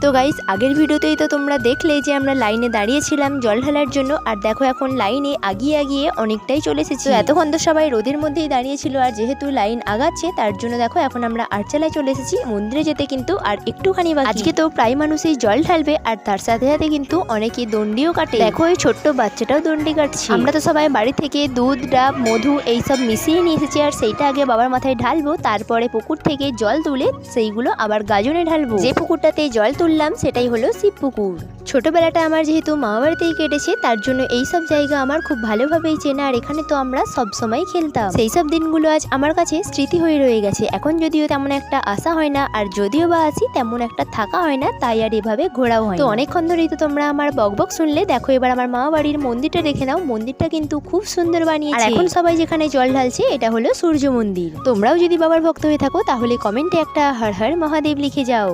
তো গাইস, আগের ভিডিওতেই তো তোমরা দেখলে যে আমরা লাইনে দাঁড়িয়েছিলাম জল ঢালার জন্য। আর দেখো এখন লাইনে আগিয়ে অনেকটাই চলে এসেছি। তো এতক্ষণ তো সবাই রোদের মধ্যেই দাঁড়িয়েছিল, আর যেহেতু লাইন আগাচ্ছে তার জন্য দেখো এখন আমরা আটচালায় চলে এসেছি। মন্দিরে যেতে কিন্তু আর একটুখানি বাকি। আজকে তো প্রায় মানুষই জল ঢালবে, আর তার সাথে সাথে কিন্তু অনেকেই দণ্ডিও কাটে। দেখো এই ছোট্ট বাচ্চাটাও দণ্ডি কাটছে। আমরা তো সবাই বাড়ি থেকে দুধ, ডাব, মধু এইসব মিশিয়ে নিয়ে এসেছি, আর সেইটা আগে বাবার মাথায় ঢালবো, তারপরে পুকুর থেকে জল তুলে সেইগুলো আবার গাজনে ঢালবো। যে পুকুরটাতে জল তুললাম সেটাই হলো শিব পুকুর। ছোটবেলাটা আমার যেহেতু মামা বাড়িতেই কেটেছে, তার জন্য এইসব জায়গা আমার খুব ভালোভাবেই চেনা, আর এখানে তো আমরা সব সময় খেলতাম। সেই সব দিনগুলো আজ আমার কাছে স্মৃতি হয়ে রয়ে গেছে। এখন যদিও তেমন একটা আসা হয় না, আর যদিও বা আসি তেমন একটা থাকা হয় না, তাই আর এভাবে ঘোরাও হয়। তো অনেকক্ষণ ধরেই তো তোমরা আমার বকবক শুনলে। দেখো এবার আমার মামা বাড়ির মন্দিরটা দেখে নাও। মন্দিরটা কিন্তু খুব সুন্দর বানিয়েছে। আর এখন সবাই যেখানে জল ঢালছে এটা হলো সূর্য মন্দির। তোমরাও যদি বাবার ভক্ত হয়ে থাকো তাহলে কমেন্টে একটা হর হর মহাদেব লিখে যাও।